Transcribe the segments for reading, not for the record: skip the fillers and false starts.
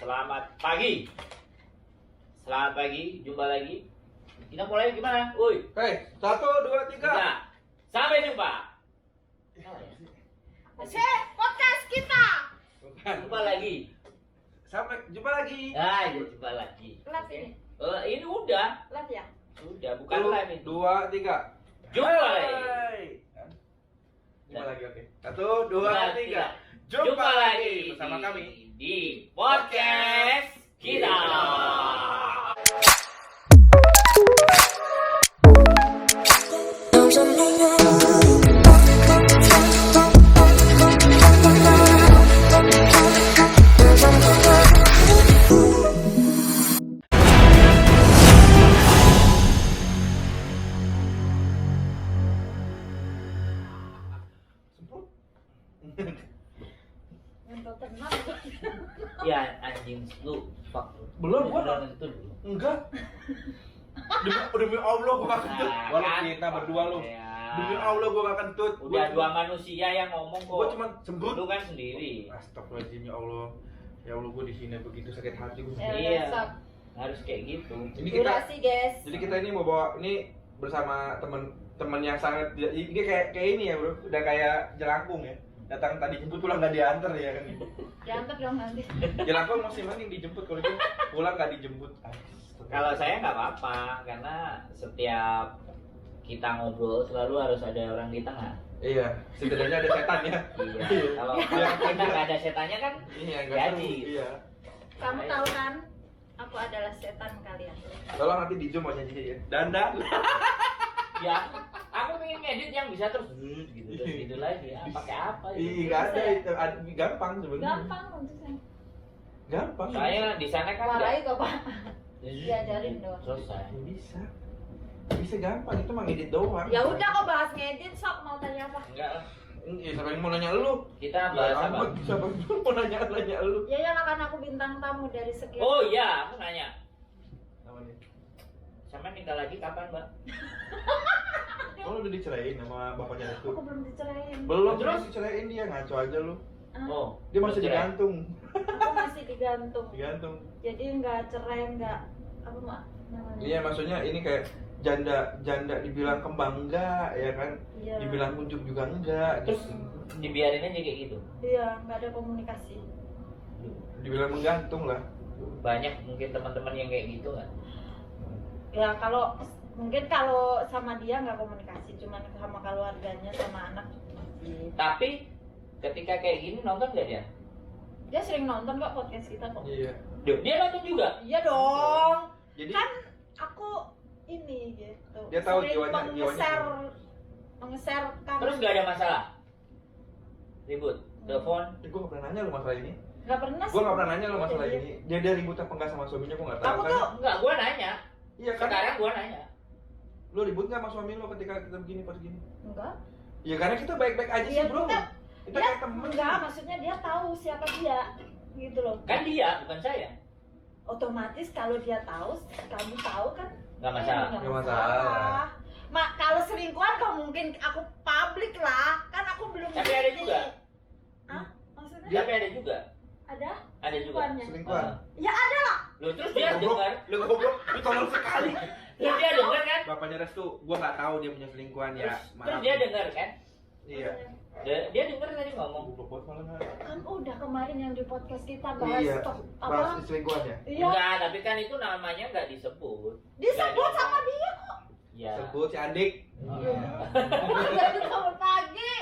Selamat pagi. Selamat pagi, jumpa lagi. Kita mulai gimana? Woi. Hei, 1, 2, 3. Nah, sampai jumpa. Podcast kita. Jumpa lagi. Sampai jumpa lagi. Ah, ya jumpa lagi. Live ini. Ini udah. Live ya? Sudah, bukan live ini. 2, 3. Jumpa lagi. Jumpa lagi, oke. 1, 2, 3. Jumpa lagi bersama kami di podcast kita. Untuk tenang. Ya anjing lu, fuck. Belum, gua Udah ngentut lu. enggak. Demi Allah gua gak kentut. Nah, Walau kan, kita berdua lu. ya. Demi Allah gua gak kentut. Udah dua manusia yang ngomong kok. Gua cuma sembrut. Lu kan sendiri. Astagfirullahaladzim, ya Allah. Ya Allah, gua di sini begitu sakit hati gua. Iya. Besok. Harus kayak gitu. Ini kita Durasi guys. Jadi kita ini mau bawa ini bersama teman yang sangat ini kayak ini ya, Bro. Udah kayak jelangkung ya. Datang tadi jemput pulang nggak diantar ya kan. Diantar dong nanti. Jelangkung masih mending dijemput, kalau dia pulang nggak dijemput. Kalau saya nggak apa-apa karena setiap kita ngobrol selalu harus ada orang di tengah. Iya, setidaknya ada setan ya. Iya. Kalau kita nggak ada setannya kan Iya, nggak seru. jadi. Iya. Kamu tahu kan? Aku adalah setan kalian. Tolong nanti di zoom aja ya. Dandan. Ya, aku pengen ngedit yang bisa terus gitu terus gitu lagi. Ya, pakai apa? Iya, nggak ada itu. Gampang sebenarnya. Gampang untuk Gampang. Saya di sana kan Warai kok Pak. nggak- Diajarin doang. Selesai. Ya, bisa. Bisa gampang, itu mah ngedit doang. Ya udah kok bahas ngedit sok mau tanya apa? Enggak lah. Iya, siapa yang mau nanya lu? Kita bahas Ya, apa? siapa yang mau nanya lu? Ya ya akan aku bintang tamu dari sekian. Oh iya, aku nanya. Apa nih? Sama nikah lagi kapan, Mbak? Oh, lu udah diceraiin sama bapaknya itu? Aku belum diceraiin. Belum, Terus? terus diceraiin dia, ngaco aja lu. Ah, Oh, Dia masih cerai. digantung. Aku masih digantung. Digantung. Jadi nggak cerai nggak apa mak namanya? Iya, maksudnya ini kayak janda dibilang kembang enggak, ya kan? Iya. Dibilang kuncup juga enggak. Terus dibiarin aja kayak gitu. Iya nggak ada komunikasi. Dibilang menggantung lah. Banyak mungkin teman-teman yang kayak gitu kan. Ya kalau mungkin kalau sama dia nggak komunikasi, cuman sama keluarganya sama anak masih. Tapi ketika kayak gini nonton nggak dia? Dia sering nonton kok podcast kita kok. Iya. Dia nonton juga. Iya dong. Jadi Kan aku ini gitu. Dia tahu sering jiwanya mengeserkan. Terus nggak ada masalah. Ribut, telepon. gue gak pernah nanya lu masalah ini. Nggak pernah sih. Gue gak pernah nanya lu masalah Iya. ini. Dia ribut apa enggak sama suaminya, gue gak tahu Aku kan. tuh Enggak, gua nanya. Iya kan? Sekarang gua nanya. Lu ribut gak sama suami lu ketika kita begini pas gini? enggak. Ya karena kita baik-baik aja Iya sih, Bro. kita Kita dia kayak temen. enggak, maksudnya dia tahu siapa dia gitu loh. Kan dia, bukan saya. Otomatis kalau dia tahu, kamu tahu kan? Nggak masalah. Nggak masalah. Mak kalau selingkuhan kok mungkin aku publik lah, kan aku belum. Tapi ada juga. Hah? Maksudnya? Tapi ada juga. Ada? Ada juga. Selingkuhannya? Selingkuhan. Ya ada lah. Loh, terus dia dengar. Lu goblok, lu tolong sekali. Terus dia dengar kan? Bapaknya Restu, gua nggak tahu dia punya selingkuhan ya. Terus dia dengar kan? Iya. Dia dengar tadi ngomong. Goblok banget malah nggak. Kan udah kemarin yang di podcast kita bahas Iya. apa? Bahas selingkuhan ya. Iya. Enggak, tapi kan itu namanya nggak disebut. Disebut Nggak sama ada. dia kok. Ya. Sebut si Andik. Oh. Dari selamat pagi.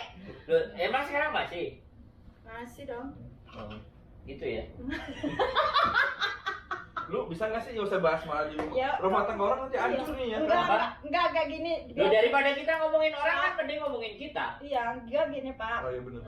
Loh, emang sekarang masih? Masih dong. Oh, gitu ya. Lu bisa nggak sih nggak usah bahas malah di Ya. rumah tangga orang nanti hancur nih ya. Enggak gini. Loh, daripada kita ngomongin orang kan mending ngomongin kita. Iya, enggak gini Pak. Oh iya benar.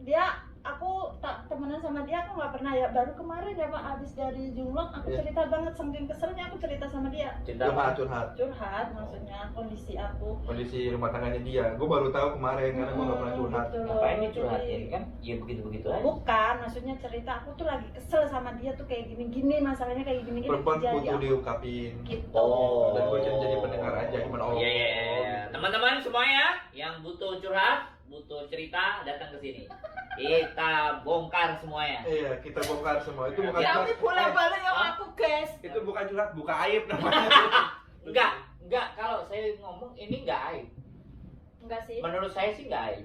Dia aku tak temenan sama dia, aku nggak pernah ya, baru kemarin ya Pak, habis dari Jumlong aku Iya. cerita banget, saking keselnya aku cerita sama dia, Cinta Curhat. curhat maksudnya kondisi aku. Kondisi rumah tangganya dia. Gue baru tahu kemarin karena gue nggak pernah curhat. Gitu loh. Ngapain nih Jadi, curhatin kan? Ya begitu-begitu aja. bukan, maksudnya cerita aku tuh lagi kesel sama dia tuh kayak gini-gini, masalahnya kayak gini-gini Perempuan terjadi, butuh aku diungkapin. gitu. Oh. Dan gue jadi pendengar aja gimana Iya, iya, iya. Teman-teman semuanya yang butuh curhat, butuh cerita, datang ke sini. Kita bongkar semuanya. Iya, kita bongkar semua. Itu bukan Ya, Tapi bola-balik yang Hah? aku guys. itu bukan curhat, buka aib namanya. Enggak, kalau saya ngomong ini enggak aib. Enggak sih. Menurut saya sih enggak aib.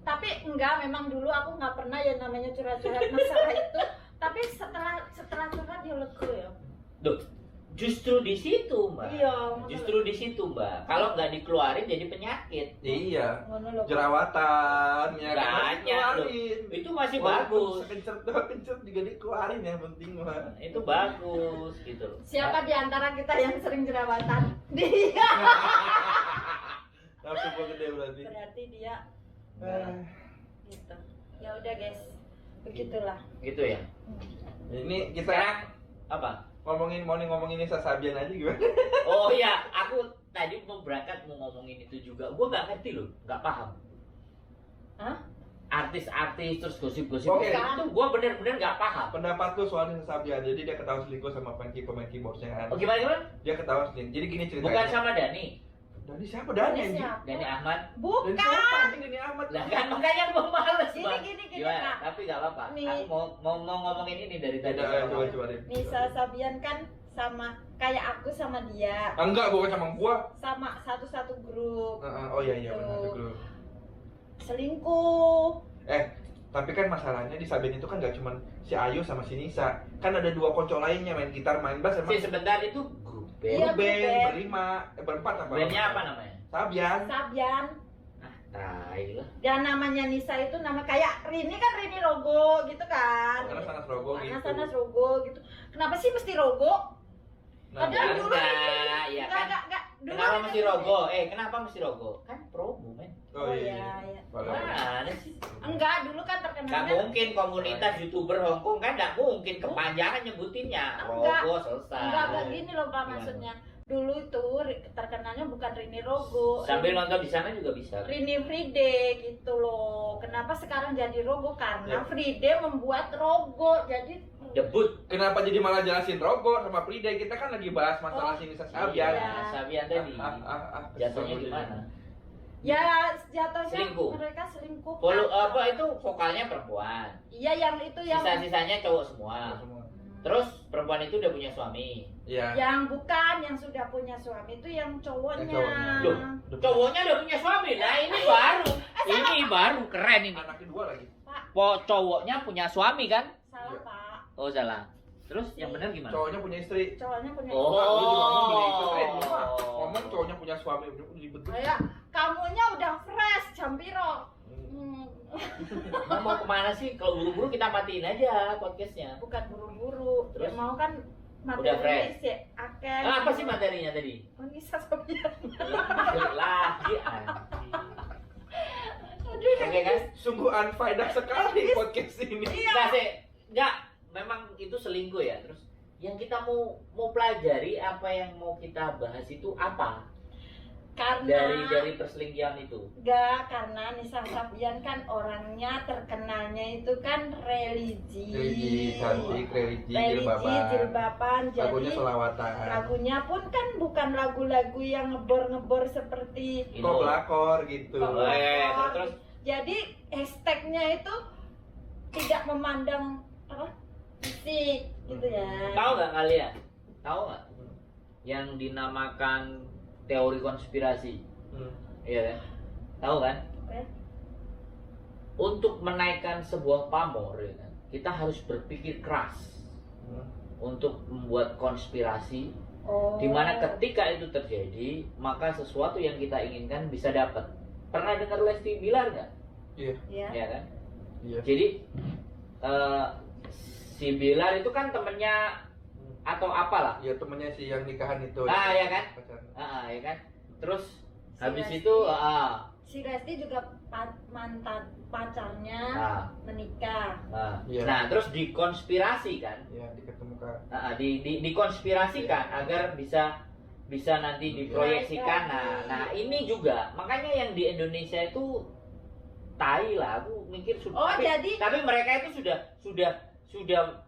Tapi enggak, memang dulu aku nggak pernah yang namanya curhat-curhat masalah itu. Tapi setelah curhat dia lega ya. Duh, justru di situ, Mbak. Iya. Justru di situ, Mbak. Kalau nggak dikeluarin jadi penyakit. Iya. Ngono loh. Jerawatan ya kan? Banyak, Dikeluarin. Itu masih Walaupun bagus. Sekencet doang, kencet juga dikeluarin yang penting mah. Itu bagus gitu loh. Siapa di antara kita yang sering jerawatan? Dia. Langsung gua gede berarti. Berarti dia Eh, gitu. Ya udah guys. Begitulah. Gitu ya. Ini kita Sekarang apa? ngomongin Nisa Sabian aja gimana? Oh iya, aku tadi mau berangkat mau ngomongin itu juga. Gua nggak ngerti loh, nggak paham. Hah? Artis-artis terus gosip-gosip Oke. itu gua bener-bener nggak paham. Pendapat lu soal Nisa Sabian, jadi dia ketahuan selingkuh sama pemain keyboardnya kan? Oh gimana? Dia ketahuan selingkuh. Jadi gini ceritanya. Bukan sama Dani, Dani siapa Dani? Ini anjing? siapa? Dani Ahmad. Bukan. Dani siapa anjing Dani Ahmad? Lah kan makanya gua males, Gini, Bang. gini, Gimana? Kak. Tapi nggak apa-apa. Nih. Aku mau ngomongin ini dari tadi. Beda, coba deh. Nisa Sabian kan sama kayak aku sama dia. Ah, enggak, bukan sama gua. Sama satu grup. Oh iya Gitu. benar dulu. Selingkuh. Tapi kan masalahnya di Sabian itu kan gak cuma si Ayu sama si Nisa. Kan ada dua konco lainnya main gitar, main bass emang. Si sebentar itu grup Iya, band. band, band. berlima, berempat apa? Bandnya apa namanya? Sabian. Sabian. Ah, tai lah. Dan namanya Nisa itu nama kayak Rini kan Rini Rogo gitu kan. Karena Sanas Rogo gitu. Sanas Rogo gitu. Kenapa sih mesti Rogo? Nah, Padahal dulu enggak, ya kan. enggak. Dulu Kenapa Rini mesti rogo? Kenapa mesti rogo? Kan promo, men. Oh iya. iya. Mana sih? Enggak, dulu kan Gak terkenalnya mungkin komunitas YouTuber Hongkong kan gak mungkin kepanjangan nyebutinnya. Enggak. Rogo selesai. enggak gini loh Pak Gimana? maksudnya. Dulu itu terkenalnya bukan Rini Rogo. Sambil nonton di sana juga bisa. Rini Fride gitu loh. Kenapa sekarang jadi Rogo? Karena Ya. Fride membuat Rogo. Jadi Debut. Kenapa jadi malah jelasin Rogo sama Frida? Kita kan lagi bahas masalah Oh, si Nisa Sabian. iya. Sabian tadi. Jatuhnya Kesel. gimana? ya jatuhnya Selingkuh. mereka selingkuh. Polu apa itu vokalnya perempuan. Iya yang itu yang Sisa-sisanya cowok semua. Semua. Terus perempuan itu udah punya suami. Iya. yang bukan yang sudah punya suami itu yang cowoknya. Yang cowoknya. Loh, cowoknya udah punya suami. Nah, ini baru. Ini baru keren ini. Anak kedua lagi. Cowoknya punya suami kan? Salah Iya. Pak. Oh, salah. Terus yang benar gimana? Cowoknya punya istri. Cowoknya punya Oh. Enggak, lu juga ngomong begitu. Lu mah ngomong cowoknya punya suami, ribet. Kayak kamunya udah fresh Jampiro. Mau kemana sih? Kalau buru-buru kita matiin aja podcastnya. Bukan buru-buru. Terus? Ya mau kan Udah fresh. sih akeh. Apa sih materinya tadi? Oh, Nisa Sabian. Lagi anjing. Aduh, Oke kan? Sungguh unfaedah sekali podcast ini. Enggak sih. Enggak, memang itu selingkuh ya. Terus yang kita mau pelajari apa yang mau kita bahas itu apa? karena Dari perselingkuhan itu. enggak, karena Nisa Sabian kan orangnya terkenalnya itu kan religi. Religi, cantik, religi, Religi, jilbaban. Lagunya Jadi selawatan. lagunya pun kan bukan lagu-lagu yang ngebor-ngebor seperti Kok pelakor gitu. Kok Oh, iya. Terus jadi hashtagnya itu tidak memandang apa fisik gitu ya. tahu nggak kalian? Tahu nggak? Yang dinamakan teori konspirasi. Iya kan? Tahu kan? Oke. Untuk menaikkan sebuah pamor, ya kan, kita harus berpikir keras untuk membuat konspirasi, Oh. dimana ketika itu terjadi, maka sesuatu yang kita inginkan bisa dapat. Pernah dengar Lesti Bilar nggak? Iya. Ya. Ya kan? Iya. Jadi si Bilar itu kan temennya atau apalah. Ya temennya si yang nikahan itu. Ah, ya kan? Pacarnya. Ya kan? Terus Si habis Lesti. itu Si Lesti juga mantan pacarnya menikah. Iya. Nah, terus dikonspirasi kan? Ya diketemukan. Dikonspirasikan agar bisa nanti diproyeksikan. Nah ini juga makanya yang di Indonesia itu tai lah. Aku mikir Oh, tapi mereka itu sudah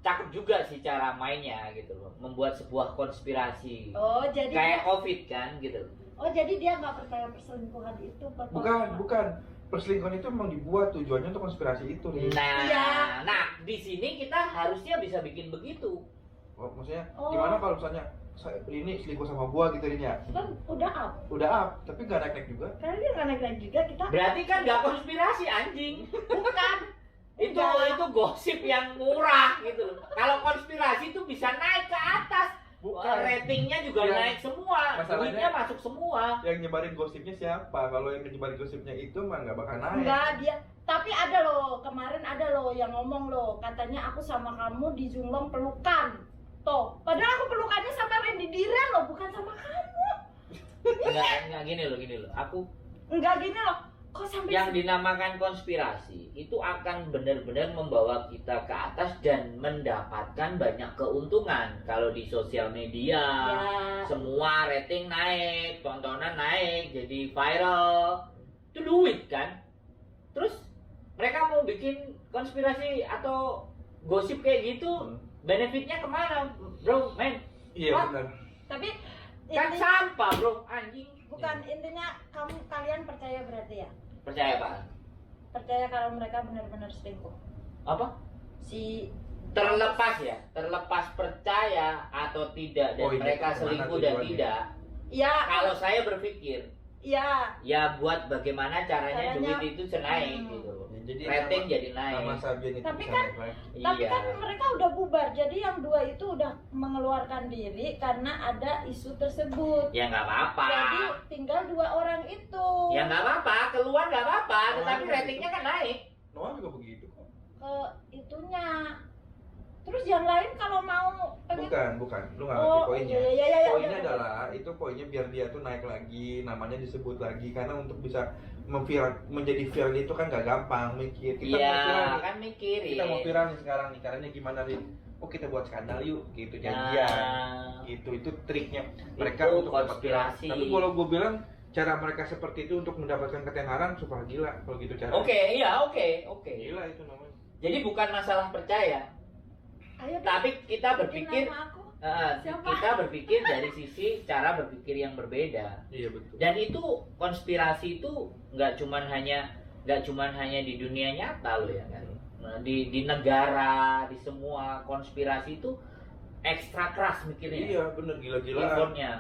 cakep juga sih cara mainnya gitu loh, membuat sebuah konspirasi Oh, jadi kayak COVID kan gitu. Oh, jadi dia nggak percaya perselingkuhan itu, Pak? Bukan. perselingkuhan itu emang dibuat tujuannya untuk konspirasi itu nih. Nah, di sini kita harusnya bisa bikin begitu. Oh, maksudnya gimana kalau misalnya ini selingkuh sama gua gitu Rin ya? Kan udah up. Udah up, tapi nggak naik-naik juga. Karena dia nggak naik juga kita. Berarti kan nggak konspirasi anjing. Bukan. itu Enggak. itu gosip yang murah gitu loh. Kalau konspirasi itu bisa naik ke atas. Bukan. Ratingnya juga Yang naik semua, masalahnya- duitnya masuk semua. Yang nyebarin gosipnya siapa? Kalau yang nyebarin gosipnya itu mah nggak bakal naik. Enggak, dia tapi ada loh, kemarin ada loh yang ngomong loh, katanya aku sama kamu di Zumlong pelukan. Toh, padahal aku pelukannya sama Randy Diran loh, bukan sama kamu. Enggak gini loh. Aku Enggak gini loh. Kok sampai yang dinamakan konspirasi itu akan benar-benar membawa kita ke atas dan mendapatkan banyak keuntungan. Kalau di sosial media, ya, semua rating naik, tontonan naik, jadi viral. Itu duit kan? Terus mereka mau bikin konspirasi atau gosip kayak gitu, benefitnya kemana, bro, men? Iya Wah. benar. tapi Kan sampah, bro, anjing. bukan intinya kalian percaya berarti ya? Percaya Pak? Percaya kalau mereka benar-benar selingkuh. Apa? Si terlepas percaya atau tidak dan Oh, ini mereka kemana selingkuh dan tujuannya? tidak. ya, Kalau saya berpikir, ya, ya buat bagaimana caranya Caranya- duit itu naik gitu. Ya, jadi Rating nama- jadi naik. Nama Sabian itu Tapi bisa kan- naik lagi. tapi Iya. kan mereka udah bubar. Jadi yang dua itu udah mengeluarkan diri karena ada isu tersebut. Ya nggak apa-apa. Jadi tinggal dua orang itu. Ya nggak apa-apa, keluar nggak apa-apa, Oh, tetapi iya. ratingnya kan naik. Noah juga begitu kok. Ke itunya. Terus yang lain kalau mau pengen Bukan. Lu nggak ngerti poinnya. iya. Poinnya adalah itu poinnya biar dia tuh naik lagi, namanya disebut lagi karena untuk bisa menjadi viral itu kan gak gampang mikir. Kita Iya, mau viral nih. kan mikirin. Kita mau viral nih sekarang nih, caranya gimana nih? Oh kita buat skandal yuk, gitu janjian. Nah, Itu triknya mereka Itu untuk dapat konspirasi. viral. Tapi kalau gue bilang cara mereka seperti itu untuk mendapatkan ketenaran super gila kalau gitu cara. oke, oke. Gila itu namanya. Jadi bukan masalah percaya, Ayo deh, tapi kita bikin berpikir nama aku. Siapa? kita berpikir dari sisi cara berpikir yang berbeda. Iya betul. Dan itu konspirasi itu nggak cuman hanya di dunia nyata loh ya kan. Nah, di negara, di semua konspirasi itu ekstra keras mikirnya. Iya bener gila-gilaan. Effortnya.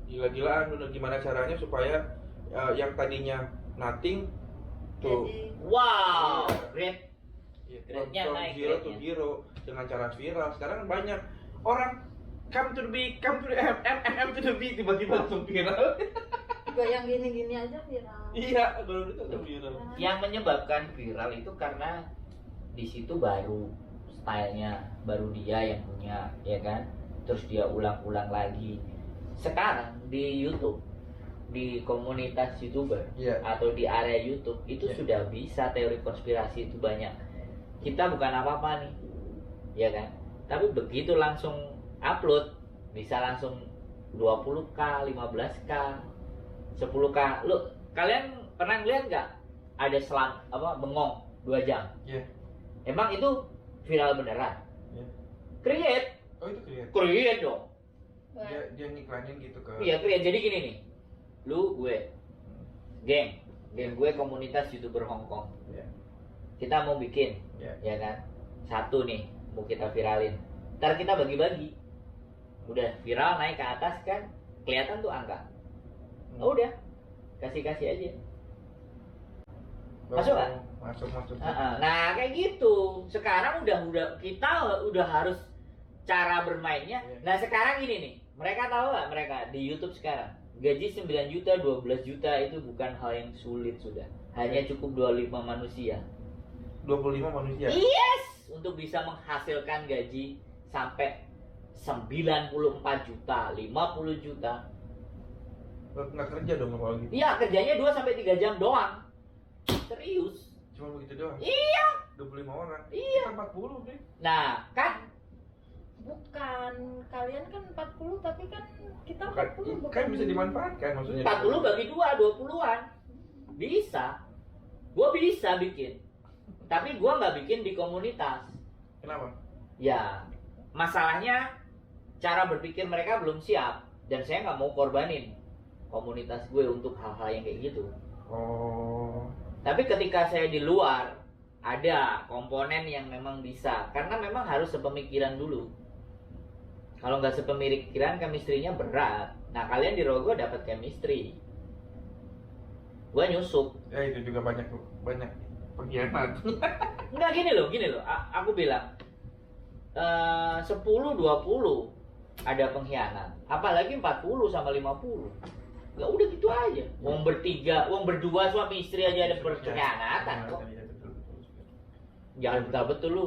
Gila-gilaan bener gimana caranya supaya yang tadinya nothing tuh Jadi, Wow, great. ya, grade-nya from naik, zero to grade-nya. hero dengan cara viral. Sekarang banyak orang come to the M to the B tiba-tiba langsung viral. juga yang gini-gini aja viral. Iya, baru itu udah viral. Yang menyebabkan viral itu karena di situ baru stylenya, baru dia yang punya, ya kan? Terus dia ulang-ulang lagi. Sekarang di YouTube, di komunitas YouTuber Iya. atau di area YouTube itu Iya. sudah bisa teori konspirasi itu banyak. Kita bukan apa-apa nih, ya kan? Tapi begitu langsung upload bisa langsung 20k, 15k, 10k. Lu kalian pernah lihat nggak ada selang bengong 2 jam? Iya. Emang itu viral beneran? Iya. Create Oh itu kelihatan. dong. Dia ngiklanin gitu ke. Iya create. Jadi gini nih, lu gue, geng gue komunitas YouTuber Hongkong. Iya. Kita mau bikin, Iya. ya kan? Satu nih mau kita viralin. Ntar kita bagi-bagi. Udah viral naik ke atas kan, kelihatan tuh angka. Oh, udah, kasih aja. Masuk nggak? Masuk. Nah kayak gitu. Sekarang udah kita udah harus cara bermainnya. Iya. Nah sekarang ini nih, mereka tahu nggak mereka di YouTube sekarang gaji 9 juta, 12 juta itu bukan hal yang sulit sudah. Hanya cukup 25 manusia. 25 manusia. Yes, untuk bisa menghasilkan gaji sampai 94 juta, 50 juta. Nggak kerja dong kalau gitu. Iya, kerjanya 2 sampai 3 jam doang. Serius. Cuma begitu doang. Iya. 25 orang. Iya. Kita 40 nih. Nah, kan Bukan, kalian kan 40 tapi kan kita Bukan, 40 kan bisa dimanfaatkan maksudnya. 40 bagi 2, 20-an. Bisa. Gua bisa bikin. Tapi gua nggak bikin di komunitas. Kenapa? Ya, masalahnya cara berpikir mereka belum siap. Dan saya nggak mau korbanin komunitas gue untuk hal-hal yang kayak gitu. Oh. Tapi ketika saya di luar, ada komponen yang memang bisa, karena memang harus sepemikiran dulu. Kalau nggak sepemikiran, chemistry-nya berat. Nah, kalian di Rogo dapat chemistry. Gua nyusup. Ya itu juga banyak pengkhianat. Enggak, gini loh. Aku bilang 10-20 ada pengkhianat. Apalagi 40 sama 50. Ya udah gitu aja. Wong bertiga, wong berdua suami istri aja ada pengkhianatan kok. Jangan betul lu.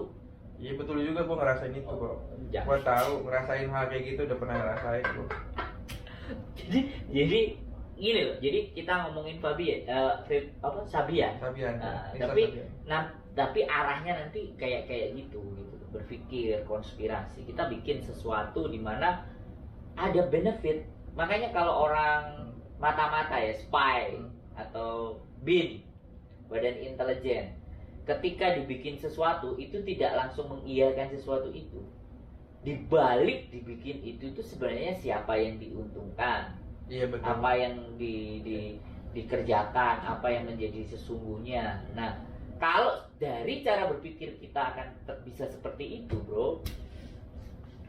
Iya betul juga, gua ngerasain itu kok. Jangan. Gua tahu ngerasain hal kayak gitu, udah pernah ngerasain gua. jadi gini loh. Jadi kita ngomongin Fabi Sabian. Sabian. Tapi arahnya nanti kayak gitu. Berpikir konspirasi. Kita bikin sesuatu di mana ada benefit. Makanya kalau orang mata-mata ya, spy atau BIN, badan intelijen, ketika dibikin sesuatu itu tidak langsung mengiyakan sesuatu itu. Di balik dibikin itu sebenarnya siapa yang diuntungkan, Iya betul. apa yang dikerjakan, apa yang menjadi sesungguhnya. Nah, kalau dari cara berpikir kita akan bisa seperti itu, bro.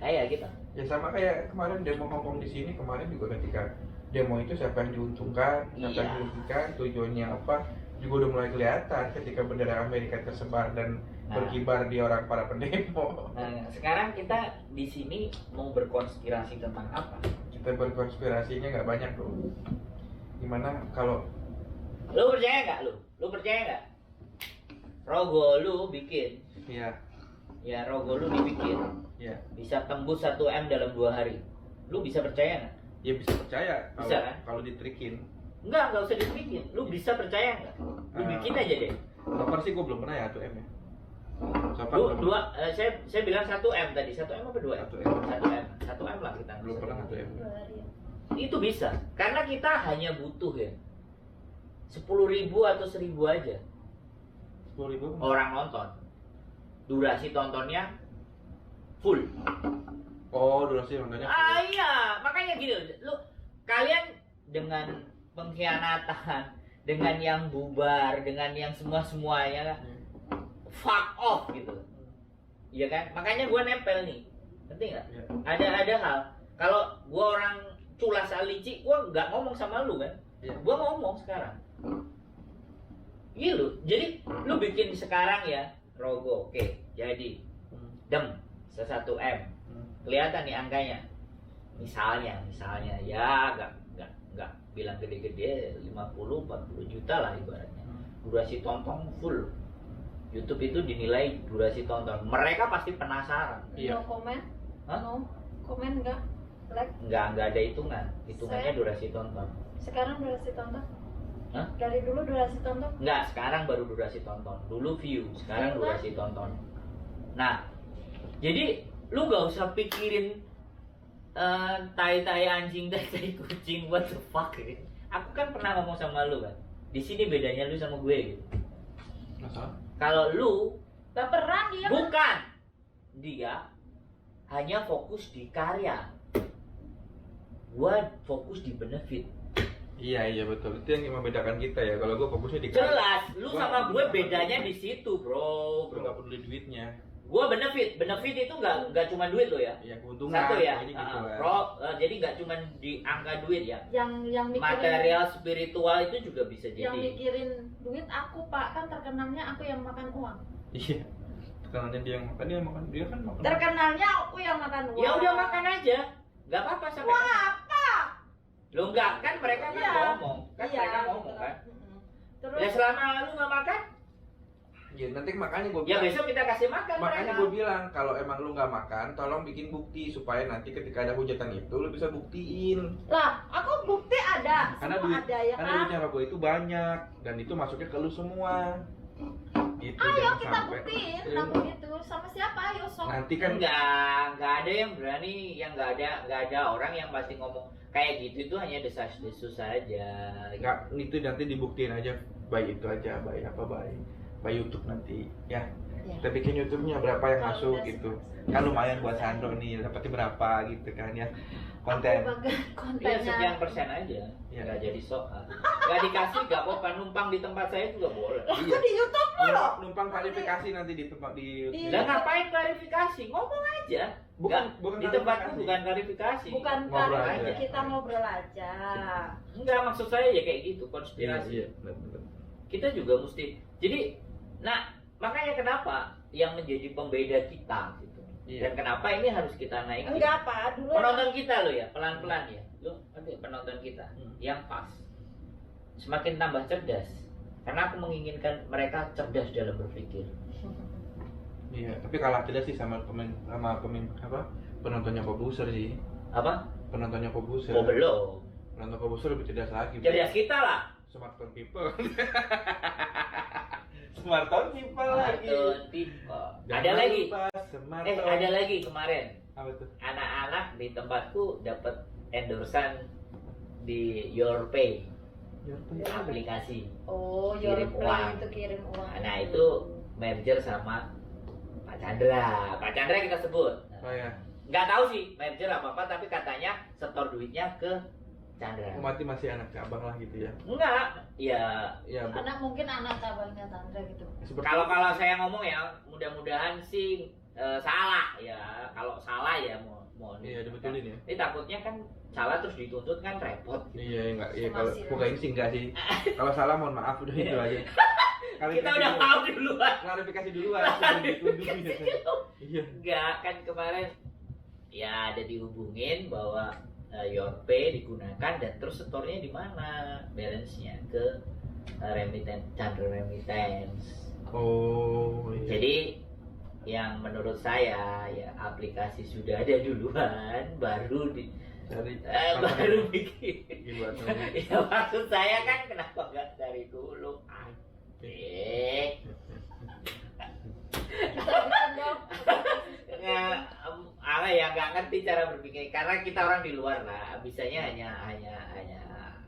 Kayak kita. Ya sama kayak kemarin demo Hongkong di sini, kemarin juga ketika demo itu siapa yang diuntungkan, siapa yang dirugikan, tujuannya apa, juga udah mulai kelihatan ketika bendera Amerika tersebar dan berkibar di orang para pendemo. Nah, sekarang kita di sini mau berkonspirasi tentang apa? Kita berkonspirasinya nggak banyak loh. Gimana kalau Lu percaya nggak lu? Lu percaya nggak? Rogo lu bikin, ya Rogo lu dibikin, bisa tembus 1 M dalam 2 hari. Lu bisa percaya nggak? ya bisa percaya Bisa, kan? kalau ditrikin. Enggak usah dibikin. Lu bisa percaya nggak? Lu bikin aja deh. Soalnya sih gue belum pernah ya 1 M ya. Lu saya bilang 1 M tadi. 1 M apa 2 M? 1 M. 1 M lah kita. Belum pernah 1 M. Itu bisa. Karena kita hanya butuh ya 10.000 atau 1.000 aja 10.000 orang nonton. Durasi tontonnya full. Oh, durasi nontonnya. Iya, makanya gini, lu kalian dengan pengkhianatan, dengan yang bubar, dengan yang semuanya fuck off gitu. Iya kan? Makanya gua nempel nih. Ngerti nggak? Ya. Ada hal. Kalau gua orang culas alici, gua nggak ngomong sama lu kan? Ya. Gua ngomong sekarang. Iya lu. Jadi lu bikin sekarang ya, Rogo. Oke, jadi dem 1 M. Kelihatan nih angkanya. Misalnya ya nggak bilang gede-gede 50-40 juta lah ibaratnya. Durasi tonton full. YouTube itu dinilai durasi tonton. Mereka pasti penasaran. Iya. No komen? Hah? No komen enggak? Like? Nggak ada hitungan. Hitungannya durasi tonton. Sekarang durasi tonton? Hah? Dari dulu durasi tonton? Nggak, sekarang baru durasi tonton. Dulu view, sekarang View, durasi tonton. Nah, jadi lu nggak usah pikirin tai anjing, tai kucing, what the fuck gitu. Aku kan pernah ngomong sama lu kan. Di sini bedanya lu sama gue gitu. Masa? Kalau lu Baperan dia. bukan, dia hanya fokus di karya. Gua fokus di benefit. Iya betul. Itu yang membedakan kita ya. Kalau gue fokusnya di Jelas, lu Gua sama gue nggak bedanya di situ, bro. Gue nggak peduli duitnya. Gue benefit itu nggak cuma duit lo ya. Iya keuntungan. Satu ya, Ini gitu kan. jadi nggak cuma di angka duit ya. Yang mikirin Material spiritual itu juga bisa yang jadi. mikirin duit aku, Pak. Kan terkenalnya aku yang makan uang. Iya. Terkenalnya dia yang makan, dia kan makan. Terkenalnya aku yang makan uang. Ya udah makan aja, nggak apa-apa sampai. Uang apa? Lo nggak kan mereka kan Iya. ngomong, kan Iya, mereka ngomong kan. Terus Ya selama lu nggak makan, Ya nanti makanya gue ya bilang. besok kita kasih makan Makanya mereka. gue bilang kalau emang lu nggak makan, tolong bikin bukti supaya nanti ketika ada hujatan itu lu bisa buktiin. lah, aku bukti ada, Karena semua ada ya karena kan? duitnya sama gue itu banyak dan itu masuknya ke lu semua. Itu Ayo jangan kita sampai. buktiin, Iya. aku gitu. Sama siapa? Ayo sok. Nanti kan Nggak ada yang berani, yang nggak ada orang yang pasti ngomong kayak gitu. Itu hanya desas-desus saja. nggak itu nanti dibuktiin aja baik itu aja baik apa baik. by YouTube nanti ya. Ya. Kita bikin YouTube-nya berapa yang Kalau masuk udah gitu. Kan lumayan buat Sandro nih, dapatnya berapa gitu kan ya. Konten. Aku bagi Iya, kontennya. sekian persen aja. Iya. Nggak jadi soal. Nggak dikasih, nggak apa-apa. Numpang di tempat saya juga boleh. Lah, aku di YouTube loh. Numpang klarifikasi nanti di tempat di Di- Lah ngapain klarifikasi? Ngomong aja. bukan Di tempatku klarifikasi. bukan klarifikasi. Bukan Ngobrol karena aja. kita ngobrol aja. Enggak, maksud saya ya kayak gitu, Iya, konspirasi. iya, betul. Kita juga mesti. Jadi, nah, makanya kenapa yang menjadi pembeda kita gitu. Iya. Dan kenapa ini harus kita naikin? Enggak apa, dulu Penonton kita lo ya, pelan-pelan ya. Lo, nanti penonton kita yang pas. Semakin tambah cerdas. Karena aku menginginkan mereka cerdas dalam berpikir. Iya, tapi kalah tidak sih sama penontonnya Kobuser sih. Apa? Penontonnya Kobuser. Oh, belum. Penonton Kobuser lebih cerdas lagi. Cerdas kita lah. Smartphone people. Smartphone people lagi. Smartphone people. Jangan Ada lagi. lupa smartphone. Ada lagi kemarin. Apa tuh? Anak-anak di tempatku dapat endorsan di Your Pay aplikasi. Oh, Kirim Your uang. Play itu kirim uang. Nah, itu merger sama Pak Chandra. Pak Chandra kita sebut. Oh ya, Nggak tahu sih merger apa tapi katanya setor duitnya ke Chandra. mati masih anak cabang lah gitu ya. Enggak, ya Ya, Anak mungkin anak cabangnya Chandra gitu. seperti kalau saya ngomong ya mudah-mudahan sih salah ya. Kalau salah ya mohon. iya dibetulin ya. Ini takutnya kan salah terus dituntut kan repot. Iya enggak, iya Sama kalau si bukan ini sih enggak sih. Kalau salah mohon maaf udah itu aja. Kita udah tahu duluan. klarifikasi duluan sebelum ditunduk ya. Iya. Enggak, kan kemarin ya ada dihubungin bahwa Your Pay digunakan dan terus setornya di mana? Balance-nya ke remittance, Chandra Remittance. Oh, iya. Jadi yang menurut saya ya aplikasi sudah ada duluan baru Dari baru bikin. buat Ya maksud saya kan kenapa nggak dari dulu? Asik. Kita bikin dong. Ala ya nggak ngerti cara berpikir karena kita orang di luar lah bisanya hanya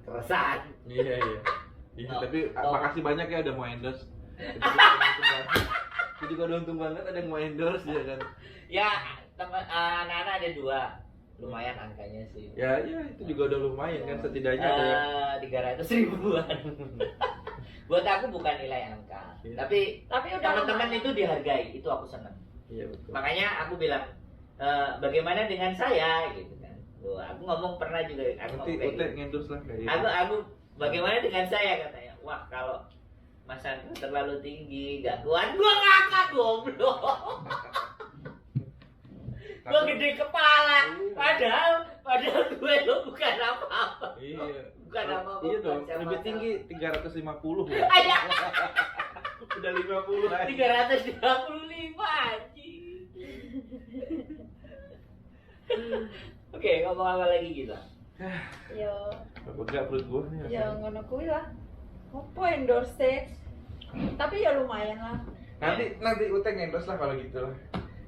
keresahan. Iya, iya. Iya, Oh, tapi oh. makasih banyak ya udah mau endorse. Itu juga udah untung banget ada yang mau endorse ya kan. Ya teman anak-anak ada 2 lumayan angkanya sih. Ya, ya itu juga udah lumayan kan setidaknya ada yang 300 ribuan. Buat aku bukan nilai angka, Iya. tapi Tapi udah teman-teman lumayan. itu dihargai, itu aku senang. Iya betul. Makanya aku bilang bagaimana dengan saya gitu kan. Loh, aku ngomong pernah juga aku Nanti ngomong kayak Ute gitu. ngendorse lah kayak Aku bagaimana dengan saya katanya. Wah, kalau Mas Andrew terlalu tinggi, gak kuat. Gua ngakak goblok. Gua gede kepala. Padahal gue lo bukan apa-apa. Iya. Bukan apa-apa. Iya dong, bukan lebih siapa-siapa. tinggi 350 ya. Aja. Udah 50 aja. 325 anjing. Oke, ngomong apa lagi kita? Yo, Bega perut gua nih. ya ngono kuwi lah. Apa endorse? Tapi ya lumayan lah. Nanti Ute ngendorse lah kalau gitu lah.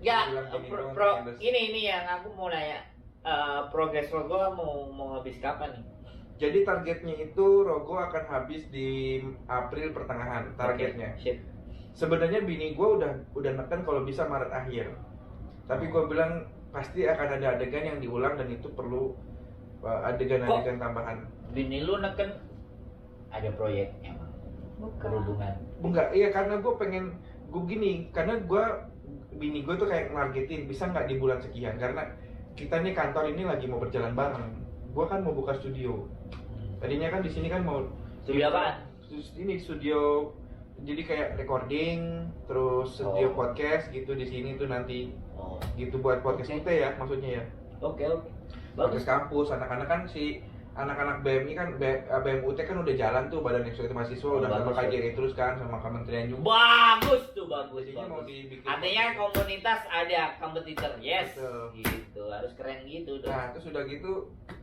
Ya, Bilang gini doang, endorse. ini yang aku mau nanya. Progres Rogo mau habis kapan nih? Jadi targetnya itu Rogo akan habis di April pertengahan targetnya. Oke, sip. Sebenarnya bini gue udah neken kalau bisa Maret akhir. Tapi gue bilang pasti akan ada adegan yang diulang dan itu perlu adegan-adegan tambahan. Bini lu neken ada proyek emang Bukan. berhubungan. Enggak, iya karena gue pengen gue gini, karena bini gue tuh kayak nargetin bisa nggak di bulan sekian karena kita nih kantor ini lagi mau berjalan bareng. Gue kan mau buka studio. Tadinya kan di sini kan mau Studio apaan? Ini studio jadi kayak recording, terus studio Oh. podcast gitu di sini tuh nanti Oh, gitu buat podcast Oke. UT ya maksudnya ya. oke. Podcast kampus, anak-anak kan anak-anak BMI kan BMUT kan udah jalan tuh Badan Eksekutif Mahasiswa udah sama Bagus, KJRI terus kan sama kementerian juga. Bagus tuh, bagus. Jadinya mau dibikin. Artinya komunitas ada kompetitor, yes. Betul. Gitu, harus keren gitu dong. Nah, terus udah gitu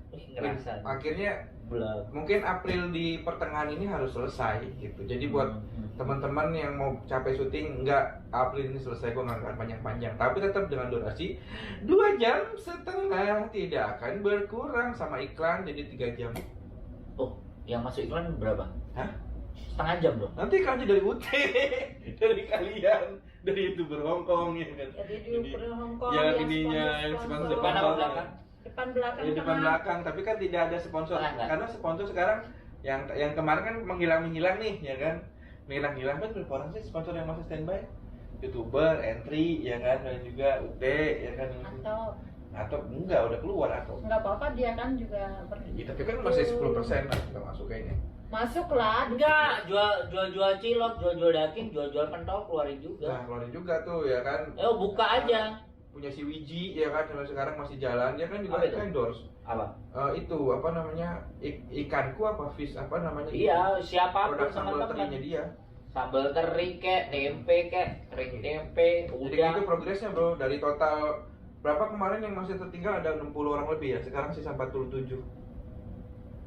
Ngerasa. akhirnya Belum. mungkin April di pertengahan ini harus selesai gitu. Jadi buat teman-teman yang mau capek syuting enggak April ini selesai gue nggak akan panjang-panjang tapi tetap dengan durasi 2,5 jam tidak akan berkurang sama iklan jadi 3 jam. Oh, yang masuk iklan berapa? Hah? setengah jam loh. Nanti kan dari UT, dari kalian, dari YouTuber Hongkong ya kan. Jadi di Hongkong Yang yang ininya, yang sponsor. Depan apa belakang? Depan belakang. Di depan tengah. belakang, tapi kan tidak ada sponsor. Tengah, nggak? Karena sponsor sekarang yang kemarin kan menghilang nih, ya kan. Menghilang kan berapa orang sih sponsor yang masih standby? YouTuber, entry, ya kan, dan juga UT, ya kan. Atau enggak udah keluar atau? Nggak apa-apa, dia kan juga Ya, tapi kan masih 10% lah nggak masuk kayaknya. masuk lah. Enggak, jual cilok, jual daging, jual pentol keluarin Nah, juga. keluarin juga tuh ya kan. Buka aja. Punya si Wiji ya kan, sampai sekarang masih jalan, dia kan juga Apa itu? endorse. Apa? Itu apa namanya, ikanku apa fish apa namanya, Iya, siapapun produk sambal teman-teman. terinya dia. Sambal teri kek, tempe kek, kering tempe, Jadi udang. itu progresnya bro, dari total berapa kemarin yang masih tertinggal ada 60 orang lebih ya, sekarang sisa 47.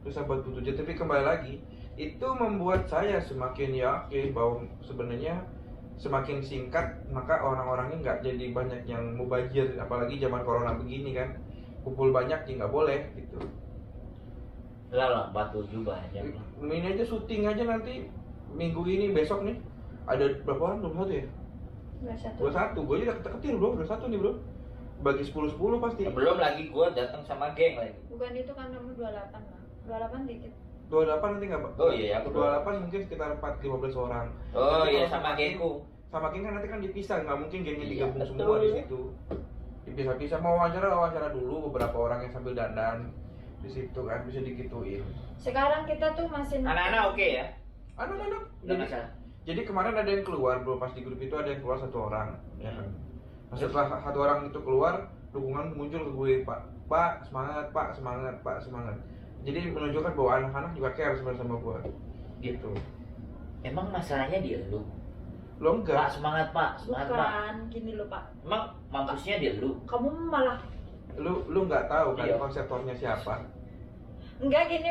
Terus 47, tapi kembali lagi itu membuat saya semakin yakin bahwa sebenarnya semakin singkat maka orang-orangnya nggak jadi banyak yang mubazir, apalagi zaman corona begini kan, kumpul banyak ya nggak boleh gitu. Lah 47 banyak. Ini aja syuting aja nanti minggu ini besok nih ada berapa orang? 21 ya? 21, gue aja udah ketir bro, 21 nih bro. Bagi 10-10 pasti. Belum lagi gua datang sama geng lagi. Bukan itu kan nomor 28 lah. 28 dikit. 28 nanti nggak Pak? Oh iya, aku 28 mungkin sekitar 4-15 orang. Oh Tapi iya, kalau sama gengku. Sama geng kan nanti kan dipisah, nggak mungkin gengnya Iya, digabung betul. semua di situ. Dipisah-pisah, mau wawancara dulu beberapa orang yang sambil dandan di situ kan, bisa dikituin. Sekarang kita tuh masih Anak-anak oke ya? Anak-anak. Enggak masalah. Jadi kemarin ada yang keluar bro, pas di grup itu ada yang keluar 1 orang, ya kan. Nah, setelah 1 orang itu keluar, dukungan muncul ke gue, Pak semangat, Pak semangat, Pak semangat. Jadi menunjukkan bahwa anak-anak juga care sebenarnya sama gue, gitu. Emang masalahnya dia lu? Lo Pak enggak? semangat Pak, semangat Pak. bukan gini loh Pak. Emang mampusnya dia lu? Kamu malah Lu nggak tahu kan Iya. konseptornya siapa? enggak gini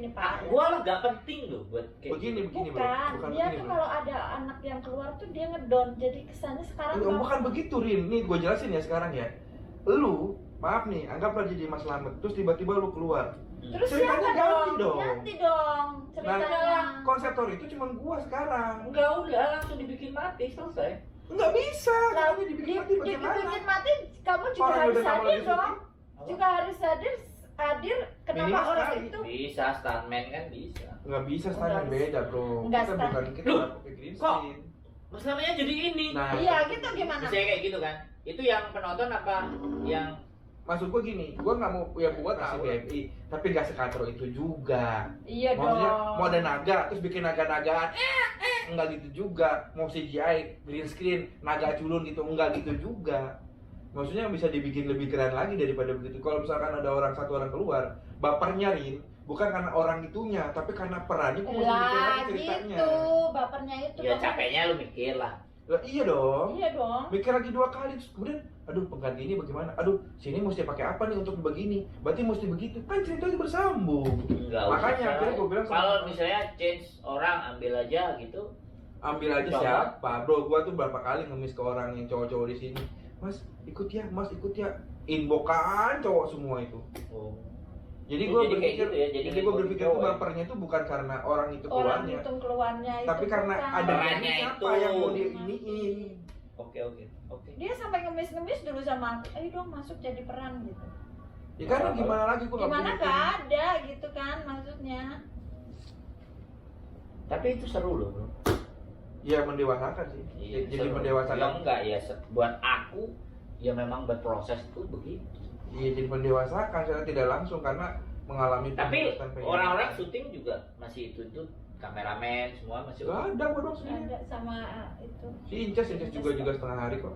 Pak. Gua lo gak penting loh buat kayak Begini bro, Bukan, bukan dia begini tuh bro. kalau ada anak yang keluar tuh dia ngedon. Jadi kesannya sekarang Bukan begitu Rin, nih gue jelasin ya sekarang ya. Lu, maaf nih, anggaplah jadi Mas Slamet, terus tiba-tiba lu keluar. Terus Ceritanya siapa ganti dong? dong. Ganti dong ceritanya. Nah, konseptor itu cuma gua sekarang. Enggak, udah langsung dibikin mati, selesai. Nggak bisa, Nah, caranya dibikin mati bagaimana? dibikin mati, kamu juga Orang harus udah sama hadir lagi dong. Apa? Juga harus hadir kenapa Minimal orang sekali. itu Bisa, stuntman kan bisa. Nggak bisa, standar Enggak. beda bro. Enggak, Kita Stan. bukan kita Loh, nggak pakai green kok? screen. Masalahnya jadi ini. Nah, iya gitu gimana? Misalnya kayak gitu kan. Itu yang penonton apa yang maksud gua gini, gua nggak mau ya gua kasih BMI, tapi nggak sekatro itu juga. Iya Maksudnya dong. mau ada naga, terus bikin naga-nagaan, enggak gitu juga. Mau CGI, green screen, naga culun gitu, enggak gitu juga. Maksudnya bisa dibikin lebih keren lagi daripada begitu. Kalau misalkan ada satu orang keluar, bapernya Rin, bukan karena orang itunya, tapi karena perannya. Kok mesti bikin Lah lagi ceritanya? gitu, bapernya itu. ya kamu- capeknya lu mikir lah. Lah, iya dong. Iya dong. Mikir lagi 2 kali, terus kemudian, aduh pengganti ini bagaimana? Aduh, sini mesti pakai apa nih untuk begini? Berarti mesti begitu. Kan ceritanya bersambung. Enggak Makanya usah. akhirnya gua bilang sama- Kalau misalnya change orang ambil aja gitu. Ambil aja Bang. siapa, bro? Gua tuh berapa kali ngemis ke orang yang cowok-cowok di sini. Mas, ikut ya, Mas ikut ya. Inbokan cowok semua itu. Oh. Jadi Ya, gue jadi kayak berpikir, gitu ya, jadi jadi gue ngikutin berpikir cowok tuh ya. bapernya tuh bukan karena orang itu Orang keluarnya, itu keluarnya itu. tapi karena bukan. ada Perannya siapa itu. yang mau diiniin. Oke. Dia sampai ngemis-ngemis dulu sama aku. Ayo dong masuk jadi peran gitu. Ya karena gimana lagi gue nggak Gimana punya gak ada gitu kan maksudnya. Tapi itu seru loh, bro. Ya mendewasakan sih. Jadi seru. mendewasakan. Ya enggak ya, buat aku ya memang berproses tuh begitu. Iya jadi mendewasakan secara tidak langsung karena mengalami Tapi pendidikan orang-orang syuting juga masih itu kameramen semua masih Gak ada gue dong sendiri. Ada sama itu. Si Inces juga setengah hari kok.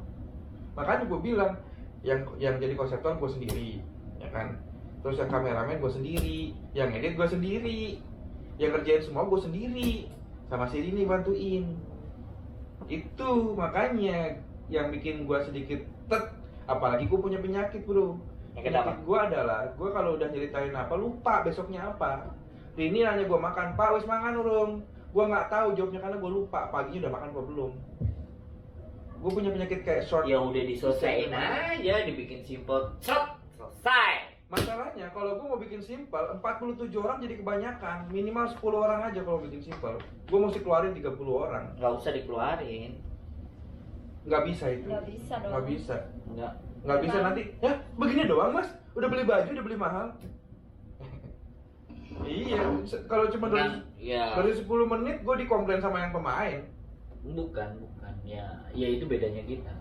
Makanya gue bilang yang jadi konseptor gue sendiri, ya kan. Terus yang kameramen gue sendiri, yang edit gue sendiri, yang kerjain semua gue sendiri, sama si Rini bantuin. Itu makanya yang bikin gue sedikit apalagi gue punya penyakit bro. Yang kenapa? Penyakit gue adalah gue kalau udah nyeritain apa lupa besoknya apa. Rini nanya gue makan, Pak wes mangan urung. Gue nggak tahu jawabnya karena gue lupa paginya udah makan apa belum. Gue punya penyakit kayak short. Ya udah diselesaiin aja, dibikin simple, shot, selesai. Masalahnya kalau gue mau bikin simpel 47 orang jadi kebanyakan. Minimal 10 orang aja kalau bikin simpel. Gue mesti keluarin 30 orang. Nggak usah dikeluarin. Nggak bisa itu. Nggak bisa dong. Nggak bisa. Nggak bisa Emang. nanti. Ya begini doang mas. Udah beli baju, udah beli mahal. Iya. Kalau cuma dari 10 menit gue dikomplain sama yang pemain. Bukan. Ya itu bedanya kita.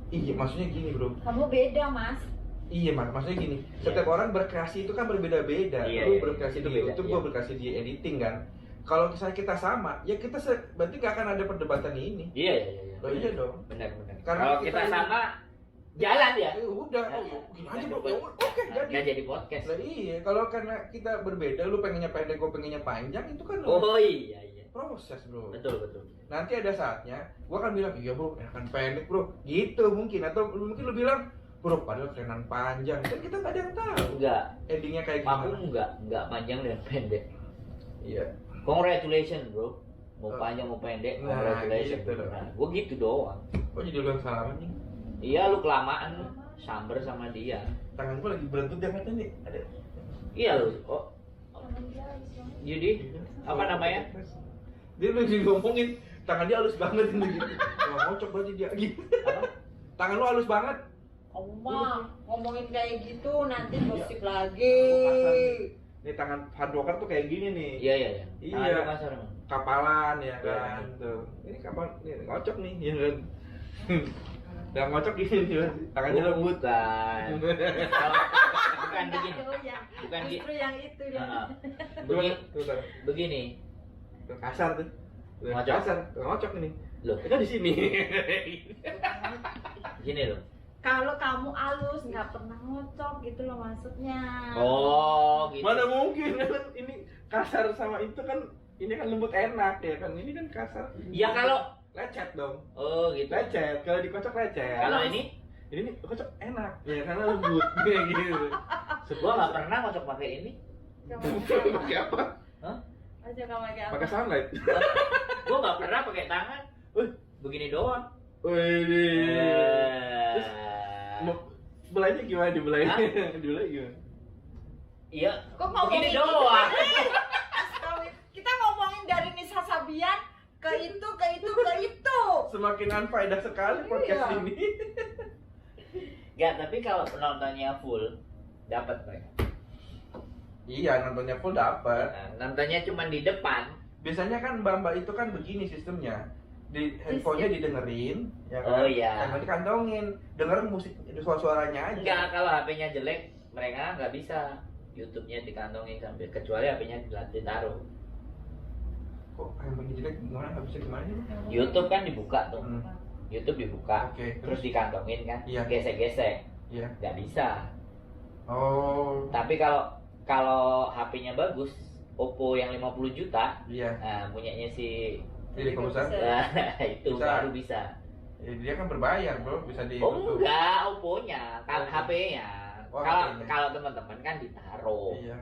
Iya, maksudnya gini bro. Kamu beda, Mas. Iya mas, maksudnya gini, setiap orang berkreasi itu kan berbeda-beda. Lu berkreasi itu di beda, YouTube, gua berkreasi di editing kan. Kalau misalnya kita sama, ya kita berarti gak akan ada perdebatan ini. Iya. Oh iya dong. Benar. Karena Kalau kita sama jalan ya. Udah, gini aja bro. Oke, jadi. Nggak jadi podcast. Lah iya, kalau karena kita berbeda, lu pengennya pendek, gua pengennya panjang, itu kan Oh iya. proses bro. Betul. Nanti ada saatnya, gua akan bilang, iya bro, enakan pendek bro. Gitu mungkin, atau mungkin lu bilang, bro, padahal kerenan panjang, kan kita nggak ada yang tahu. Enggak. Endingnya kayak Aku gimana? enggak panjang dan pendek. Iya. Congratulations bro. Mau panjang mau pendek, Nah, congratulations. gitu dong. Nah, gua gitu doang. Kok jadi lu yang salah nih? Iya lu kelamaan samber sama dia. Tangan gua lagi berentut yang mata nih. Ada. Iya lu. Oh. Jadi apa namanya? Dia lagi ngomongin tangan dia halus banget ini gitu. Wah, ngocok berarti dia gitu. Apa? Tangan lu halus banget. Kamu mah ngomongin kayak gitu nanti gosip lagi. Nih tangan hardworker tuh kayak gini nih. Iya. Iya. Tangan lu kasar, Bang. Kapalan ya Iya. kan. Tuh. Ini kapal nih ngocok nih ya kan. Udah ngocok gini nih. Tangannya lembut. Bukan. Bukan begini. Bukan Justru yang itu yang. Nah, Tuh. begini. Tuh, kasar tuh. Tuh, Ngocok. Kasar. Tuh, ngocok ini. Loh, Kan di sini. gini loh. Kalau kamu halus nggak pernah ngocok gitu loh maksudnya. Oh, gitu. Mana mungkin ini kasar sama itu kan ini kan lembut enak ya kan ini kan kasar. Ya kalau lecet dong. oh gitu. Lecet kalau dikocok lecet. Kalau ini ini nih kocok enak ya karena lembut kayak gitu. gua nggak pernah ngocok pakai ini. Pakai apa? Hah? Aja kamu pakai apa? Pakai sunlight. Gua nggak pernah pakai tangan. Begini doang. Wih. Terus Belainya gimana dibelainya? Hah? Dibelai gimana? Iya. Kok ngomongin Begini gitu? doang. Kita ngomongin dari Nisa Sabian ke itu. Semakin unfaedah sekali podcast Iya. ini. Enggak, tapi kalau penontonnya full dapat mereka. Iya, nontonnya full dapat. Nah, nontonnya cuma di depan. Biasanya kan mbak-mbak itu kan begini sistemnya. Di handphonenya didengerin, ya kan? Oh, iya. Handphone dikantongin, dengerin musik suaranya aja. Enggak, kalau HP-nya jelek mereka nggak bisa. YouTube-nya dikantongin sambil kecuali HP-nya ditaruh. Kok handphonenya jelek gimana? Nggak bisa gimana sih? YouTube kan dibuka tuh. Hmm. YouTube dibuka. Oke, Terus dikantongin kan. Iya. Gesek-gesek. Iya. Nggak bisa. Oh. Tapi kalau HP-nya bagus, Oppo yang 50 juta, Iya. nah punyanya si Jadi kalau bisa, itu Bisa. baru bisa. ya, dia kan berbayar bro, bisa di Oh YouTube. enggak, Oppo-nya, Oh. HP-nya. Oh, Kalau HP-nya. kalau teman-teman kan ditaruh. Iya.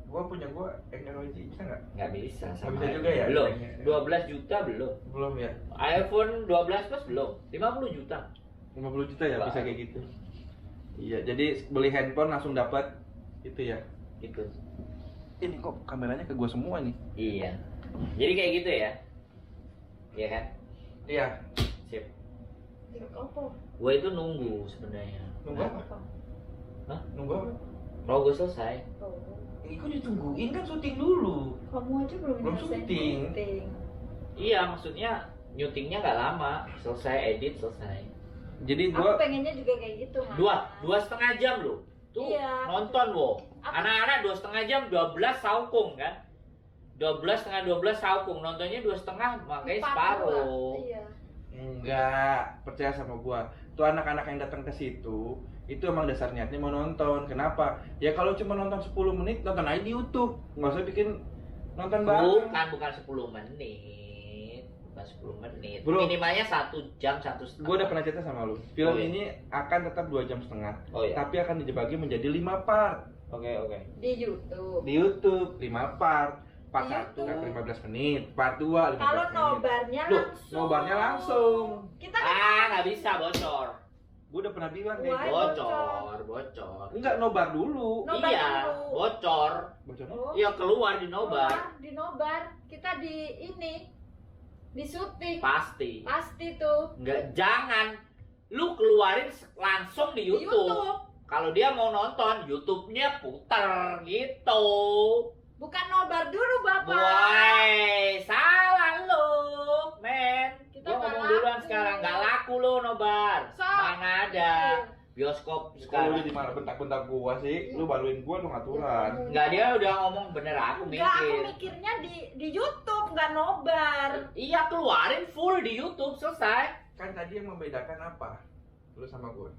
Punya gua teknologi bisa nggak? Nggak bisa. Nggak bisa juga ya? Belum. Iya. 12 juta belum. Belum ya. iPhone 12 Plus belum. 50 juta. 50 juta ya Wah. bisa kayak gitu. Iya, jadi beli handphone langsung dapat itu ya. Gitu. Ini kok kameranya ke gua semua nih. Iya. Jadi kayak gitu ya. Iya kan? Iya. Sip. Apa? Gue itu nunggu sebenarnya. Nunggu apa? Hah? Nunggu apa? Kalau gue selesai. Oh. Kok ditungguin kan syuting dulu. Kamu aja belum Belum nyelesain syuting. Iya, maksudnya nyutingnya nggak lama. Selesai edit selesai. Jadi Aku pengennya juga kayak gitu, Mas. 2,5 jam loh. Tuh Iya. nonton wo. Apa? Anak-anak 2,5 jam 12 saukung kan. 12 setengah 12 saukung, nontonnya 2,5 makanya separuh. Iya. enggak, percaya sama gua. Tuh anak-anak yang datang ke situ, itu emang dasar niatnya mau nonton. Kenapa? Ya kalau cuma nonton 10 menit, nonton aja di YouTube. Nggak usah bikin nonton bareng. Bukan 10 menit. Bukan 10 menit. Bro. Minimalnya 1 jam, 1,5. Gua udah pernah cerita sama lu. Film Oh, iya. ini akan tetap 2 jam setengah. Oh iya. Tapi akan dibagi menjadi 5 part. Oke. Di YouTube. Di YouTube 5 part. Part Di 1 YouTube. 15 menit, part 2 15 Kalau menit. nobarnya Loh, langsung. nobarnya langsung. Kita kan Nggak bisa bocor. Gue udah pernah bilang kayak Why? gitu. Bocor. Enggak, nobar dulu. Nobar Iya, dulu. bocor. Bocornya? Oh, Iya, keluar di nobar. keluar di nobar. Kita di ini di syuting. Pasti. Pasti tuh. Enggak, jangan. Lu keluarin langsung di Di YouTube. Kalau dia mau nonton, YouTube-nya putar gitu. Bukan nobar dulu, Bapak. Woi, salah lu, men. Kita Gua nggak ngomong duluan laku. sekarang, nggak laku lu nobar. So, Mana ada bioskop Kalau lu sekarang. jadi marah bentak-bentak gua sih, lu baluin gua dong aturan. Nggak, dia udah ngomong bener, aku Enggak, aku mikir. mikirnya di YouTube, nggak nobar. Iya, keluarin full di YouTube, selesai. Kan tadi yang membedakan apa? Lu sama gua.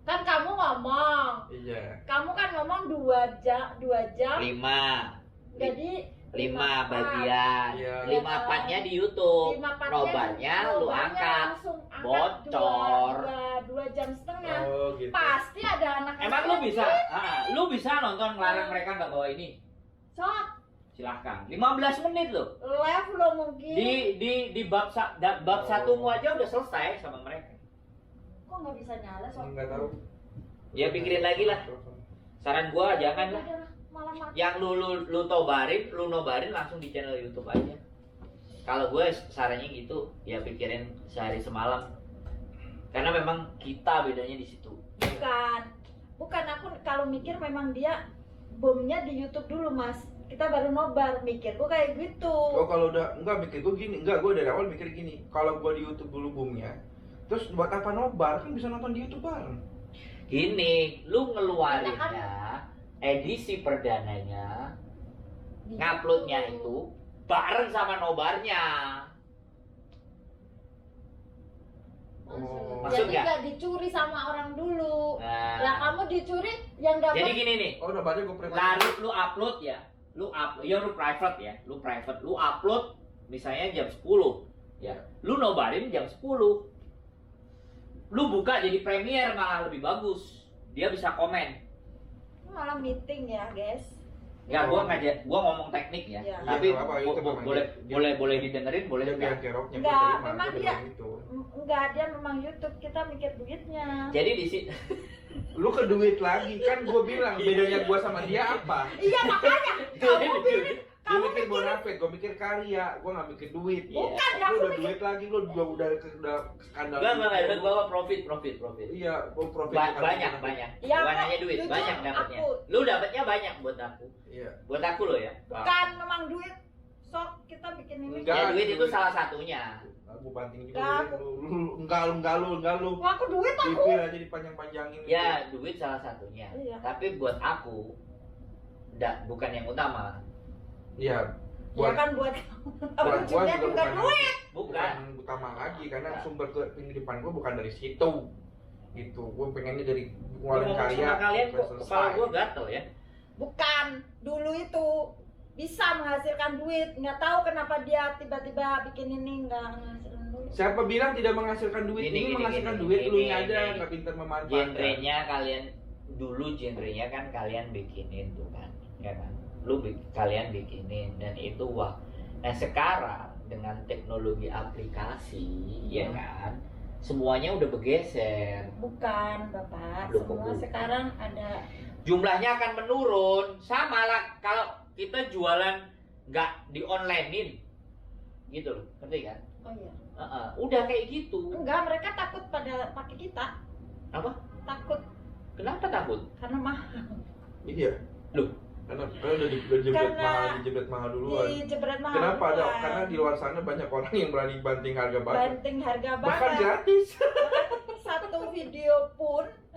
Kan kamu ngomong. Iya. Kamu kan ngomong 2 jam. 5 Jadi bagian. Iya. 5 partnya di YouTube. 5 partnya Nobarnya lu angkat. langsung angkat Bocor. 2 jam setengah. Oh, gitu. Pasti ada anak Emang lu bisa? Lu bisa nonton ngelarang mereka nggak bawa ini? Sok, Silahkan. 15 menit loh. live lo mungkin. Di bab satumu aja udah selesai sama mereka. Kok nggak bisa nyala, Sok? Enggak tahu. Ya pikirin lagi lah. Saran gua jangan lah. Udah, malah mati. Yang lu nobarin langsung di channel YouTube aja. Kalau gue sarannya gitu, ya pikirin sehari semalam. Karena memang kita bedanya di situ. Bukan aku kalau mikir memang dia bomnya di YouTube dulu, Mas. Kita baru nobar, mikir gua kayak gitu. Oh, kalau udah enggak mikir gua gini, enggak, gua dari awal mikir gini. Kalau gua di YouTube dulu boomnya, terus buat apa nobar? Kan bisa nonton di YouTube bareng. Gini, lu ngeluarinnya edisi perdananya, Di nguploadnya YouTube. itu bareng sama nobarnya. Oh. Maksud Jadi nggak? nggak dicuri sama orang dulu. Nah, Lah kamu dicuri yang dapat. jadi gini nih, Oh, nobarnya gua private. lalu lu upload ya, lu private ya, lu upload misalnya jam 10 ya, lu nobarin jam 10, lu buka jadi premier malah lebih bagus, dia bisa komen. Malah meeting ya, guys. Ya, gua ngomong teknik ya, Iya. tapi Iya, nggak apa-apa, itu memang boleh didengerin, boleh Dia biar juga. keroknya Enggak, gua terima, memang gua dia- bilang gitu. Enggak, dia memang YouTube, kita mikir duitnya. Jadi di situ Lu ke duit lagi, kan gua bilang bedanya gua sama dia apa? Iya, makanya kamu pilih. Dia Kamu mikir mikir bonafit, gua mikir karya, gua nggak mikir duit. Iya. bukan ya, Lu aku udah mikir duit lagi, lu udah skandal. enggak bawa profit. Iya, gua profit. Banyak. Iya, Bukan kok. hanya duit, Jujur, banyak dapatnya. aku. Lu dapatnya banyak buat aku. Iya. Buat aku lo ya. Bukan memang duit. Sok kita bikin ini. Enggak. Ya duit itu salah satunya. Gua banting juga. Enggak, Enggak lu. Wah, aku duit aku. Bibir aja dipanjang-panjangin. Ya, duit salah satunya. Iya. Tapi buat aku bukan yang utama. Iya. Ya kan buat buat gua ujungnya juga duit. Bukan. utama lagi karena sumber kehidupan gua bukan dari situ. Gitu. Gua pengennya dari ngeluarin Ngomong karya. sama kalian sampai kok selesai. kepala gua gatel ya. Bukan, dulu itu bisa menghasilkan duit. Nggak tahu kenapa dia tiba-tiba bikin ini nggak menghasilkan duit. Siapa bilang tidak menghasilkan duit? Ini menghasilkan duit, lu aja nggak pintar memanfaatkan. Genrenya kalian dulu genrenya kan kalian bikinin tuh kan, ya kan? Kalian bikinin dan itu wah. Nah sekarang dengan teknologi aplikasi, ya kan? Semuanya udah bergeser. Bukan, Bapak. Loh, kok Semua bukan? sekarang ada. Jumlahnya akan menurun. Sama lah kalau kita jualan nggak di onlinein, gitu loh, ngerti kan? Oh iya. Udah kayak gitu. Enggak, mereka takut pada pakai kita. Apa? Takut Kenapa takut? karena mahal. Iya. Loh. Karena udah dijebret mahal duluan. Dijebret mahal. Kenapa ada? duluan. Karena di luar sana banyak orang yang berani banting harga barang. Banting harga Bahkan barang. gratis.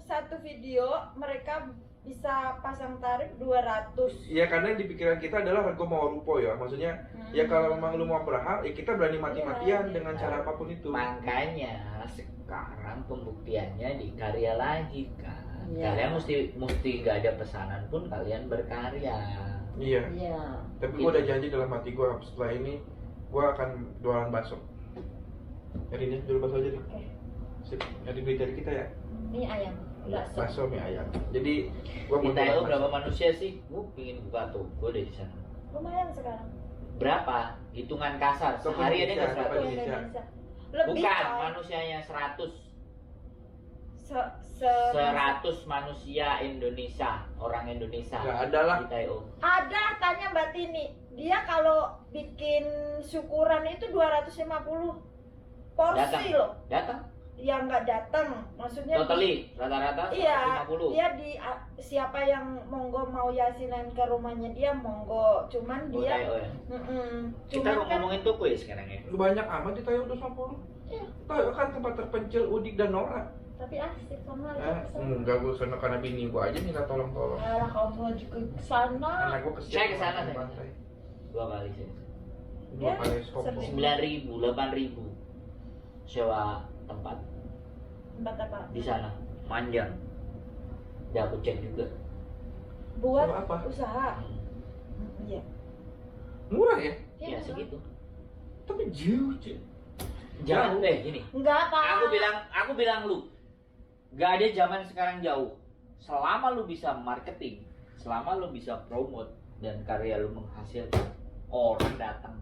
Satu video mereka bisa pasang tarif 200. Ya karena di pikiran kita adalah harga mau rupo ya. Maksudnya ya kalau memang lu mau berhak, ya kita berani mati-matian Iya. dengan cara apapun itu. Makanya sekarang pembuktiannya di karya lagi kan. Iya. Kalian mesti nggak ada pesanan pun kalian berkarya. Iya. Iya. Tapi gua udah janji dalam hati gua setelah ini gua akan jualan bakso. Jadi ini jual bakso aja nih. Oke. Sip. Jadi beli dari kita ya. Ini ayam. Bakso. Bakso mie ayam. Jadi gua mau Kita itu jualan berapa bakso. manusia sih? Gua pingin buka toko deh di sana. Lumayan sekarang. Berapa? Hitungan kasar. Toko Sehari ada Indonesia, nggak toko 100? Indonesia. Lebih Bukan, coy. manusianya 100. 100 manusia Indonesia, orang Indonesia Nggak ada lah. di Taio. Ada, tanya Mbak Tini. Dia kalau bikin syukuran itu 250 porsi loh. Datang Yang nggak datang, maksudnya totally rata-rata iya, 150. dia siapa yang monggo mau yasinan ke rumahnya dia monggo, cuman Oh, dia Taio ya. Kita cuman kan ngomongin toko ya sekarang ya. Banyak amat di Tayo 250. Iya. Tayo kan tempat terpencil Udik dan Nora. tapi asik sama Enggak, gue sana karena bini gue aja minta tolong-tolong. Alah, kamu juga ke sana. Anak gue Saya kesana, di saya. pantai. 2 kali sih. 2 Ya, kali skop. sering. 9.000, 8.000 sewa tempat Tempat apa? di sana. Manjang. Udah aku cek juga. Buat Sewa apa? usaha. Iya. Murah ya? Ya segitu. Tapi jauh, cuy. Jangan deh gini. Enggak, Pak. Aku bilang lu, gak ada zaman sekarang jauh. Selama lu bisa marketing, selama lu bisa promote dan karya lu menghasilkan, orang datang.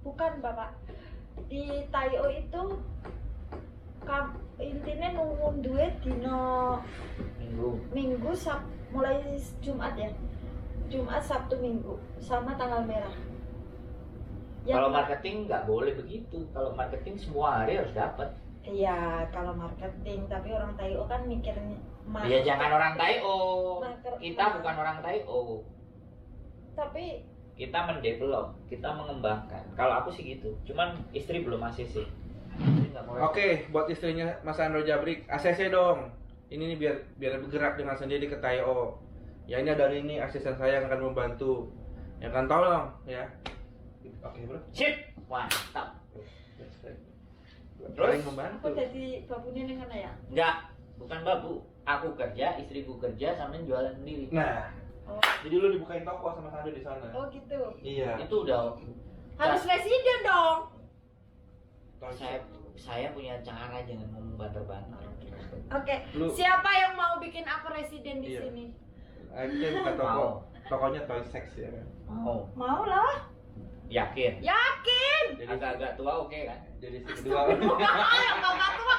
Bukan, Bapak. Di Tayo itu intinya nunggu duit dino Minggu mulai Jumat ya. Jumat, Sabtu, Minggu sama tanggal merah. Kalau marketing nggak boleh begitu. Kalau marketing semua hari harus dapat. Iya, kalau marketing, tapi orang Tayo kan mikirnya Ya jangan orang Taio. Market- Kita bukan orang Taio. Tapi Kita mendevelop, kita mengembangkan. Kalau aku sih gitu. Cuman istri belum masih sih. Istri nggak mau. Oke, buat istrinya Mas Andro Jabrik, ACC dong. Ini nih biar bergerak dengan sendiri ke Tayo. Ya ini dari ini asisten saya yang akan membantu. Yang akan tolong ya. Oke, bro. Sip. Mantap. Saling membantu. aku jadi babunya dengan ya. Enggak, bukan babu. Aku kerja, istriku kerja, sampai jualan sendiri. Nah, Oh, jadi lu dibukain toko sama Sando di sana. oh gitu. Iya. Itu udah Harus residen dong. saya punya cara, jangan ngomong banter-banter. Oke, Lu- siapa yang mau bikin aku residen di Iya. sini? Akhirnya buka toko. Mau. Tokonya Toy Sex ya kan. Mau. Mau lah. Yakin? Yakin. Jadi Agak-agak tua oke kan? jadi si kedua. Bapak tua.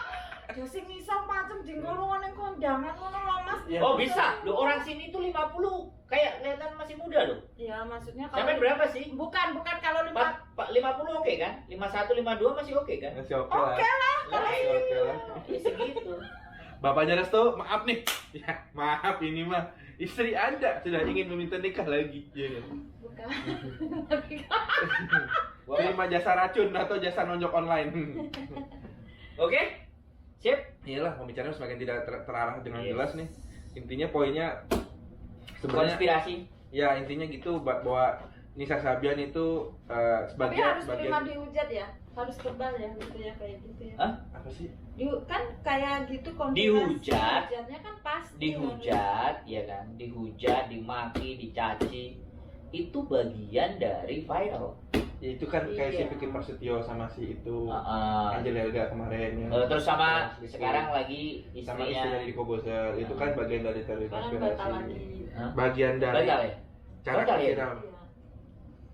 Ya sing iso macem dinggolongan yang kondangan ngono lho, Mas. Iya. Oh bisa, lo orang sini tuh 50. Kayak kelihatan masih muda loh. Ya maksudnya Sampai berapa sih? Bukan kalau 50 oke kan? 51, 52 masih oke kan? Masih oke Oke lah. Lah, Masih oke lah. ya segitu. Bapaknya Restu, maaf nih. Ya, maaf ini mah istri Anda sudah ingin meminta nikah lagi. Iya kan? bukan. Terima jasa racun atau jasa nonjok online. Oke? Sip? Iyalah, pembicaraan semakin tidak terarah dengan Yes. jelas nih. Intinya poinnya sebenarnya Konspirasi. ya intinya gitu bahwa Nisa Sabian itu Tapi sebagian harus terima dihujat ya. Harus kebal ya gitu ya kayak gitu ya. Hah? apa sih? Kan kayak gitu konfirmasi. Dihujat. Hujatnya kan pasti. Dihujat, ya kan? Dihujat, dimaki, dicaci. Itu bagian dari viral. Ya itu kan kayak si Iya. Vicky Prasetyo sama si itu Heeh. Angel Elga kemarin ya. Terus sama Sama sekarang lagi sama istri istrinya. dari Diko Boser. Itu kan bagian dari teori Sekarang batal konspirasi. lagi. Hah? Bagian dari Batal ya? cara Batal ya? viral. Iya.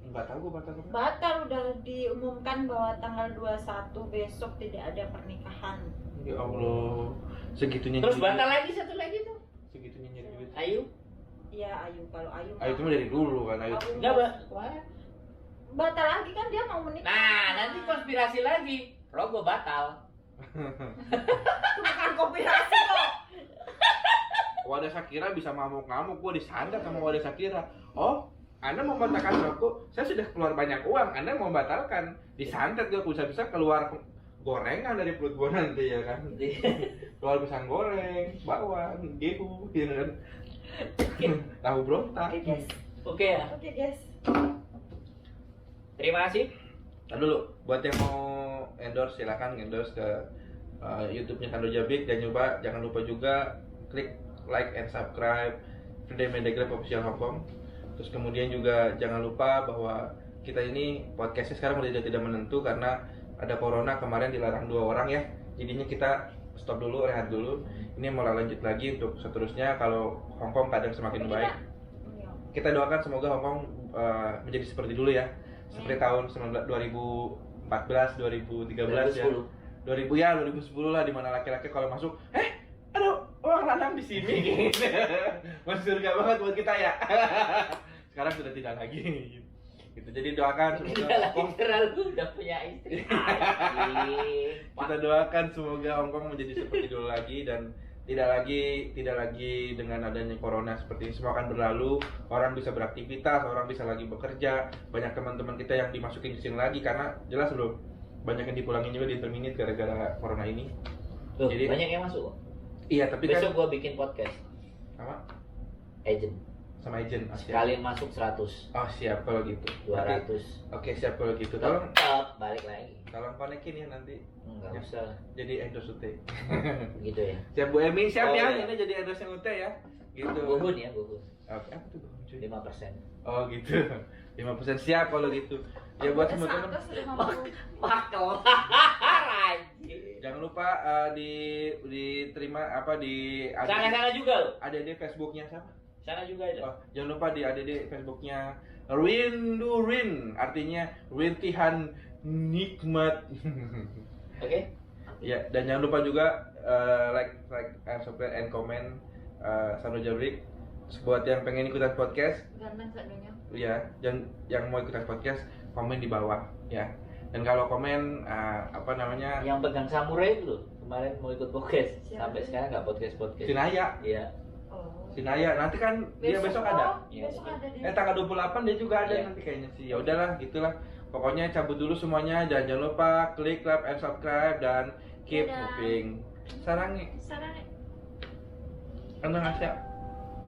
Enggak tahu gua batal apa. Batal udah diumumkan bahwa tanggal 21 besok tidak ada pernikahan. Ya Allah, segitunya. Terus nyari batal lagi satu lagi tuh. duit. Segitunya nyari duit. Ayu. Iya, Ayu kalau Ayu. Ayo cuma dari dulu kan Ayu. Enggak, Mbak. Kemarin. Batal lagi kan dia mau menikah. Nah, nanti konspirasi lagi. Rogo batal. Itu bukan konspirasi kok. Wadah Shakira bisa ngamuk-ngamuk, gua disandat sama Wadah Shakira. Oh, Anda mau membatalkan aku? Saya sudah keluar banyak uang, Anda mau membatalkan? Disantet gak bisa-bisa keluar gorengan dari perut gua nanti ya kan. Keluar pisang goreng, bawang, gehu, gitu kan. Tahu berontak. Oke, guys. Oke ya. Oke, guys. Terima kasih. Nah dulu, buat yang mau endorse silakan endorse ke YouTube-nya Kando Jabik dan jangan lupa juga klik like and subscribe Frida Media Group Official Hong Kong. Terus kemudian juga jangan lupa bahwa kita ini podcastnya sekarang udah tidak menentu karena ada corona, kemarin dilarang 2 orang ya. Jadinya kita stop dulu, rehat dulu. Ini mau lanjut lagi untuk seterusnya kalau Hong Kong keadaan semakin baik. Kita doakan semoga Hong Kong menjadi seperti dulu ya. Seperti tahun 2014, 2013 ya. 2010 lah, dimana laki-laki kalau masuk, ada nanam di sini. Masih surga banget buat kita ya. Sekarang sudah tidak lagi. Gitu. Jadi doakan semoga Hongkong terlalu udah punya istri. kita doakan semoga Hongkong menjadi seperti dulu lagi dan tidak lagi dengan adanya corona seperti ini, semua akan berlalu, orang bisa beraktivitas, orang bisa lagi bekerja, banyak teman-teman kita yang dimasukin di sini lagi karena jelas loh banyak yang dipulangin juga di terminate gara-gara corona ini. Loh, jadi banyak yang masuk. Iya, tapi besok kan gua bikin podcast apa? agent. Sama agent. Sekali masuk 100. Oh, siap kalau gitu. 200. Oke, siap kalau gitu. Tolong balik lagi. tolong konekin ya nanti. Enggak Ya. usah. Jadi endorse UT. Gitu ya. Siap Bu Emi, siap Oh, ya. iya. Ini jadi endorse yang UT ya. Gitu. Gugun ya, gugun. Oke, apa tuh Gugun, cuy? 5%. Oh gitu. 5% siap kalau gitu. Ya buat teman-teman. Makel. Jangan lupa diterima apa di Sana juga loh. ada di Facebooknya siapa? Sana juga ada. Oh, jangan lupa ada di Facebooknya Rindurin, artinya rintihan nikmat. Oke. Ya, dan jangan lupa juga like and subscribe and comment Sano Jabrik. Buat yang pengen ikutan podcast, ya, dan yang mau ikutan podcast komen di bawah ya. Dan kalau komen apa namanya? Yang pegang samurai itu loh. Kemarin mau ikut podcast. Sampai sekarang nggak podcast. Sinaya. Iya. Sinaya, nanti kan dia besok ada. Besok ada dia. Tanggal 28 dia juga ada Iya. nanti kayaknya sih. Ya udahlah, gitulah. Pokoknya cabut dulu semuanya, jangan lupa klik like and subscribe dan keep Dadah. moving. Sarangi. Sarang Annyeonghaseyo.